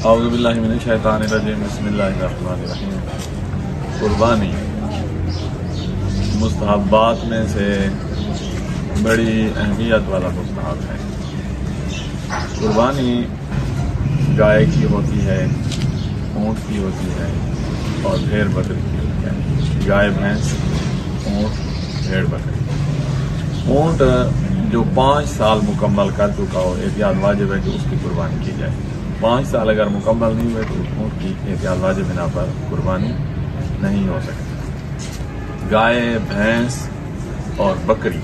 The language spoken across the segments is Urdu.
اعوذ باللہ من الشیطان الرجیم بسم اللہ الرحمن الرحیم۔ قربانی مستحبات میں سے بڑی اہمیت والا مستحب ہے۔ قربانی گائے کی ہوتی ہے، اونٹ کی ہوتی ہے اور بھیڑ بکری کی ہوتی ہے۔ گائے، بھینس، اونٹ، بھیڑ بکری۔ اونٹ جو 5 سال مکمل کر چکا ہو، احتیاط واجب ہے کہ اس کی قربانی کی جائے۔ 5 سال اگر مکمل نہیں ہوئے تو اونٹ کی احتیاط واجب بنا پر قربانی نہیں ہو سکتی۔ گائے، بھینس اور بکری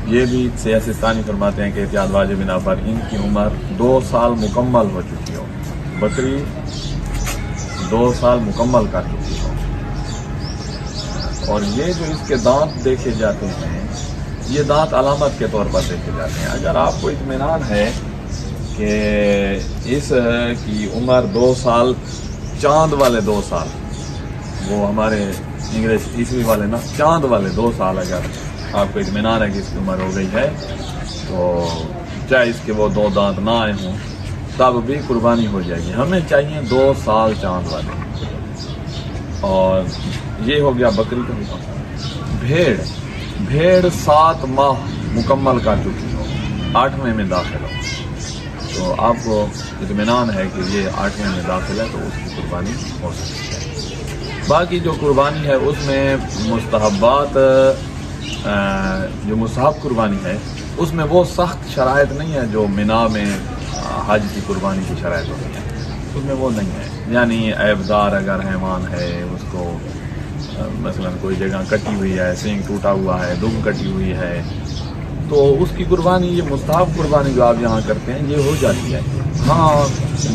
یہ بھی سیاستانی فرماتے ہیں کہ احتیاط واجب بنا پر ان کی عمر 2 سال مکمل ہو چکی ہو۔ بکری 2 سال مکمل کر چکی ہو، اور یہ جو اس کے دانت دیکھے جاتے ہیں، یہ دانت علامت کے طور پر دیکھے جاتے ہیں۔ اگر آپ کو اطمینان ہے کہ اس کی عمر 2 سال، چاند والے 2 سال، وہ ہمارے انگلش عیسوی والے نا، چاند والے 2 سال اگر آپ کو اطمینان ہے کہ اس کی عمر ہو گئی ہے، تو چاہے اس کے وہ 2 دانت نہ آئے ہوں تب بھی قربانی ہو جائے گی۔ ہمیں چاہیے 2 سال چاند والے۔ اور یہ ہو گیا بکری کا حکم۔ بھیڑ 7 ماہ مکمل کر چکی ہو، 8ویں میں داخل ہو، تو آپ کو اطمینان ہے کہ یہ 8ویں میں داخل ہے، تو اس کی قربانی ہو سکتی ہے۔ باقی جو قربانی ہے اس میں مستحبات، جو مستحب قربانی ہے اس میں وہ سخت شرائط نہیں ہے جو منا میں حج کی قربانی کی شرائط ہوتی ہے، اس میں وہ نہیں ہے۔ یعنی عیبدار اگر حیوان ہے، اس کو مثلا کوئی جگہ کٹی ہوئی ہے، سینگ ٹوٹا ہوا ہے، دم کٹی ہوئی ہے، تو اس کی قربانی، یہ مستحب قربانی جو آپ یہاں کرتے ہیں، یہ ہو جاتی ہے۔ ہاں،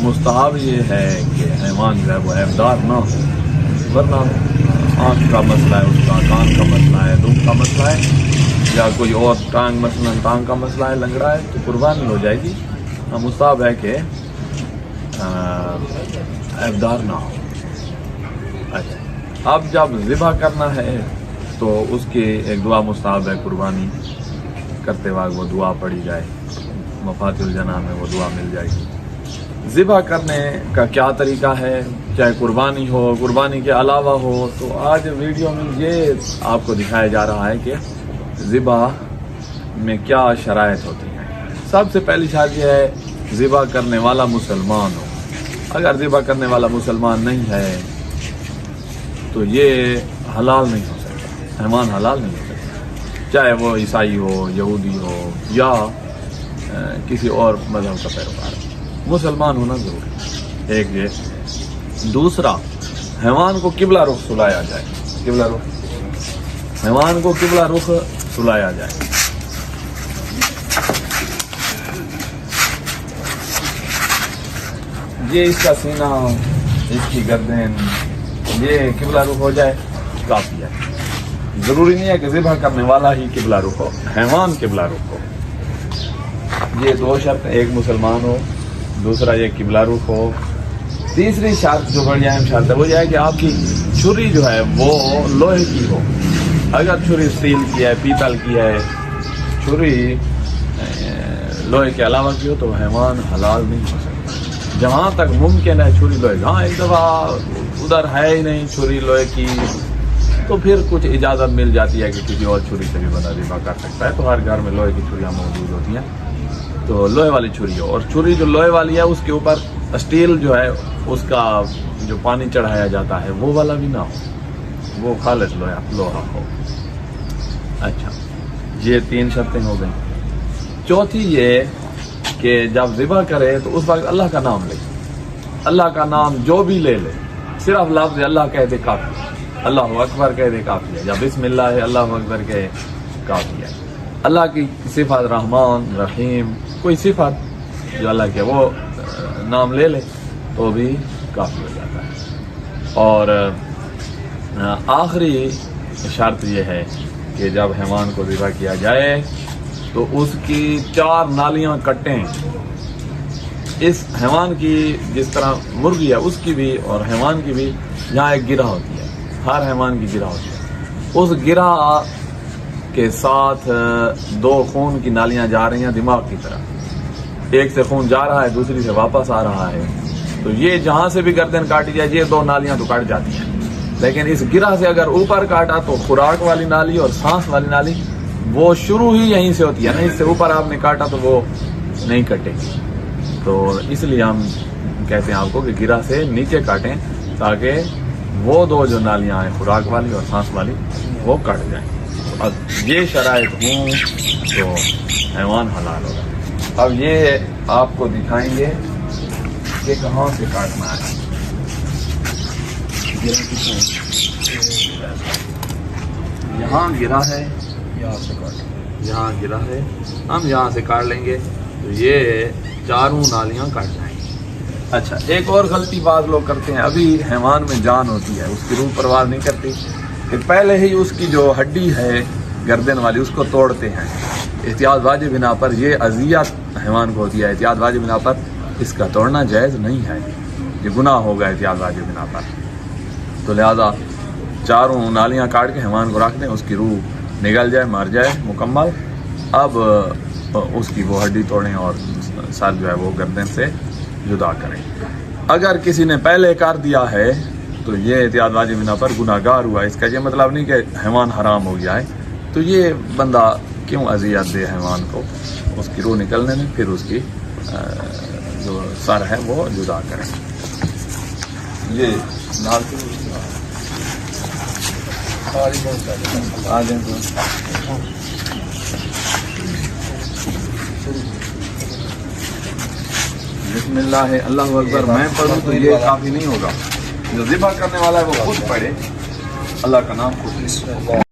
مستحب یہ ہے کہ حیوان جو ہے وہ عیبدار نہ ہو، ورنہ آنکھ کا مسئلہ ہے، اس کا کان کا مسئلہ ہے، دم کا مسئلہ ہے، یا کوئی اور ٹانگ، مثلا ٹانگ کا مسئلہ ہے، لنگڑا ہے، تو قربانی ہو جائے گی۔ مستحب ہے کہ عیبدار نہ ہو۔ اچھا، اب جب ذبح کرنا ہے تو اس کی ایک دعا مستحب ہے، قربانی کرتے وقت وہ دعا پڑھی جائے، مفاتیح الجنان میں وہ دعا مل جائے گی۔ ذبح کرنے کا کیا طریقہ ہے، چاہے قربانی ہو، قربانی کے علاوہ ہو، تو آج ویڈیو میں یہ آپ کو دکھایا جا رہا ہے کہ ذبح میں کیا شرائط ہوتی ہیں۔ سب سے پہلی شرط یہ ہے ذبح کرنے والا مسلمان ہو۔ اگر ذبح کرنے والا مسلمان نہیں ہے تو یہ حلال نہیں ہو سکتا، حیوان حلال نہیں ہو سکتا، چاہے وہ عیسائی ہو، یہودی ہو، یا کسی اور مذہب کا پیروکار ہو، مسلمان ہونا ضروری ہے۔ ایک یہ۔ دوسرا، حیوان کو قبلہ رخ سلایا جائے، قبلہ رخ، حیوان کو قبلہ رخ سلایا جائے۔ یہ اس کا سینہ، اس کی گردن، یہ قبلہ رخ ہو جائے کافی ہے۔ ضروری نہیں ہے کہ ذبح کرنے والا ہی قبلہ رخ ہو، حیوان قبلہ رخ ہو۔ یہ 2 شرط، ایک مسلمان ہو، دوسرا یہ قبلہ رخ ہو۔ تیسری شرط جو بڑی اہم شرط ہے وہ یہ ہے کہ آپ کی چھری جو ہے وہ لوہے کی ہو۔ اگر چھری اسٹیل کی ہے، پیتل کی ہے، چھری لوہے کے علاوہ کی ہو تو حیوان حلال نہیں ہو سکتا۔ جہاں تک ممکن ہے چھری لوہے، ہاں ایک دفعہ ادھر ہے ہی نہیں چھری لوہے کی، تو پھر کچھ اجازت مل جاتی ہے کہ کسی اور چھری سے بھی بندہ ذبح کر سکتا ہے، تو ہر گھر میں لوہے کی چھریاں موجود ہوتی ہیں، تو لوہے والی چھری ہو۔ اور چھری جو لوہے والی ہے اس کے اوپر اسٹیل جو ہے اس کا جو پانی چڑھایا جاتا ہے وہ والا بھی نہ ہو، وہ خالص لوہا ہو۔ اچھا، یہ 3 شرطیں ہو گئیں۔ چوتھی یہ کہ جب ذبح کرے تو اس وقت اللہ کا نام لے، اللہ کا نام جو بھی لے لے، صرف لفظ اللہ کہہ دے کافی ہے، اللہ اکبر کہہ دے کافی ہے، یا بسم اللہ اللہ اکبر کہے کافی ہے۔ اللہ کی صفات، رحمان، رحیم، کوئی صفت جو اللہ کے وہ نام لے لے تو بھی کافی ہو جاتا ہے۔ اور آخری شرط یہ ہے کہ جب حیوان کو ذبح کیا جائے تو اس کی 4 نالیاں کٹیں۔ اس حیوان کی جس طرح مرغی ہے اس کی بھی اور حیوان کی بھی یہاں ایک گرہ ہوتی ہے، ہر حیوان کی گرہ ہوتی ہے۔ اس گرہ کے ساتھ 2 خون کی نالیاں جا رہی ہیں دماغ کی طرف، ایک سے خون جا رہا ہے، دوسری سے واپس آ رہا ہے، تو یہ جہاں سے بھی گردن کاٹی جائے یہ دو نالیاں تو کٹ جاتی ہیں، لیکن اس گرہ سے اگر اوپر کاٹا تو خوراک والی نالی اور سانس والی نالی وہ شروع ہی یہیں سے ہوتی ہے نا، اس سے اوپر آپ نے کاٹا تو وہ نہیں کٹے گی. تو اس لیے ہم کہتے ہیں آپ کو کہ گرہ سے نیچے کاٹیں تاکہ وہ دو جو نالیاں ہیں خوراک والی اور سانس والی وہ کٹ جائیں. اب یہ شرائط ہوں تو حیوان حلال ہوگا. اب یہ آپ کو دکھائیں گے کہ کہاں سے کاٹنا ہے. یہاں گرا ہے، یہاں گرا ہے، ہم یہاں سے کاٹ لیں گے تو یہ چاروں نالیاں کاٹ جائیں گی. اچھا ایک اور غلطی بعض لوگ کرتے ہیں، ابھی حیوان میں جان ہوتی ہے، اس کی روح پرواز نہیں کرتی کہ پہلے ہی اس کی جو ہڈی ہے گردن والی اس کو توڑتے ہیں. احتیاط واجب بنا پر یہ اذیت حیوان کو ہوتی ہے، احتیاط واجب بنا پر اس کا توڑنا جائز نہیں ہے، یہ گناہ ہوگا احتیاط واجب بنا پر. تو لہذا چاروں نالیاں کاٹ کے حیوان کو رکھ دیں، اس کی روح نگل جائے مر جائے مکمل. اب اس کی وہ ہڈی توڑیں اور سر جو ہے وہ گردن سے جدا کریں. اگر کسی نے پہلے کر دیا ہے تو یہ احتیاط واجب بنا پر گناہ گار ہوا. اس کا یہ مطلب نہیں کہ حیوان حرام ہو گیا ہے، تو یہ بندہ کیوں اذیت دے حیوان کو، اس کی روح نکلنے میں پھر اس کی جو سر ہے وہ جدا کریں. یہ بسم اللہ ہے، اللہ اکبر میں پڑھوں تو یہ کافی نہیں ہوگا، جو ذبح کرنے والا ہے وہ خود پڑھے، اللہ کا نام خود.